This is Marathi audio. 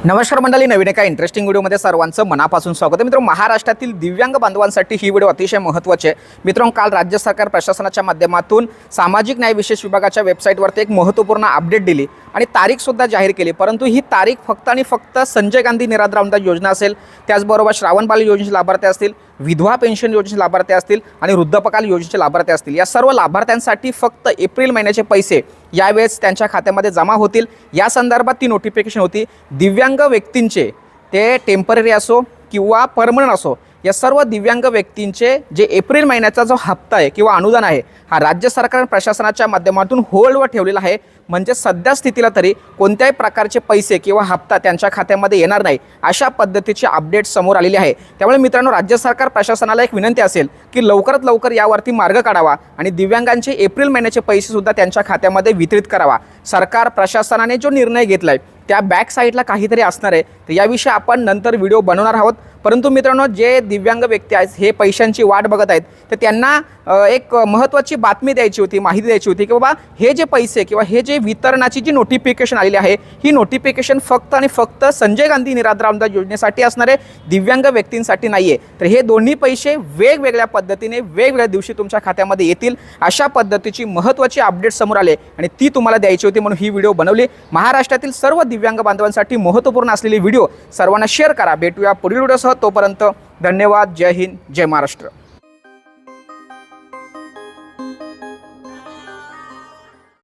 नमस्कार मंडळी, नवीन एका इंटरेस्टिंग व्हिडिओमध्ये सर्वांचं मनापासून स्वागत आहे। मित्रांनो, महाराष्ट्रातील दिव्यांग बांधवांसाठी ही व्हिडिओ अतिशय महत्त्वाची आहे। मित्रांनो, काल राज्य सरकार प्रशासनाच्या माध्यमातून सामाजिक न्याय विशेष विभागाच्या वेबसाईटवरती एक महत्त्वपूर्ण अपडेट दिली आणि तारीख सुद्धा जाहीर केली। परंतु ही तारीख फक्त आणि फक्त संजय गांधी निराधार अनुदान योजना असेल, त्याचबरोबर श्रावण बाल योजनेचे लाभार्थी असतील, विधवा पेन्शन योजनेचे लाभार्थी असतील आणि वृद्धपकाल योजनेचे लाभार्थी असतील। या सर्व लाभार्थ्यांसाठी फक्त एप्रिल महिन्याचे पैसे यावेळेस त्यांच्या खात्यामध्ये जमा होतील। या संदर्भात ती नोटिफिकेशन होती। दिव्यांग व्यक्तींचे, ते टेम्पररी असो किंवा परमनंट असो, या सर्व दिव्यांग व्यक्तींचे जे एप्रिल महिन्याचा जो हप्ता आहे किंवा अनुदान आहे, हा राज्य सरकार प्रशासनाच्या माध्यमातून होल्डवर ठेवलेला आहे। म्हणजे सध्या स्थितीला तरी कोणत्याही प्रकारचे पैसे किंवा हप्ता त्यांच्या खात्यामध्ये येणार नाही, अशा पद्धतीचे अपडेट समोर आलेले आहे। त्यामुळे मित्रांनो, राज्य सरकार प्रशासनाला एक विनंती असेल की लवकरात लवकर यावरती मार्ग काढावा आणि दिव्यांगांचे एप्रिल महिन्याचे पैसे सुद्धा त्यांच्या खात्यामध्ये वितरित करावा। सरकार प्रशासनाने जो निर्णय घेतलाय त्या बॅक साईडला काहीतरी असणार आहे, तर याविषयी आपण नंतर व्हिडिओ बनवणार आहोत। परंतु मित्रांनो, जे दिव्यांग व्यक्ती आहेत हे पैशांची वाट बघत आहेत, तर त्यांना एक महत्त्वाची बातमी द्यायची होती, माहिती द्यायची होती की बाबा हे जे पैसे किंवा हे जे वितरणाची जी नोटिफिकेशन आलेली आहे, ही नोटिफिकेशन फक्त आणि फक्त संजय गांधी निराधार अनुदान योजनेसाठी असणार आहे, दिव्यांग व्यक्तींसाठी नाही आहे। तर हे दोन्ही पैसे वेगवेगळ्या पद्धतीने वेगवेगळ्या दिवशी तुमच्या खात्यामध्ये येतील, अशा पद्धतीची महत्त्वाची अपडेट समोर आले आणि ती तुम्हाला द्यायची होती, म्हणून ही व्हिडिओ बनवली। महाराष्ट्रातील सर्व दिव्यांग बांधवांसाठी महत्त्वपूर्ण असलेली व्हिडिओ सर्वांना शेअर करा। भेटूया पुढील व्हिडिओसह, तोपर्यंत धन्यवाद। जय हिंद, जय महाराष्ट्र।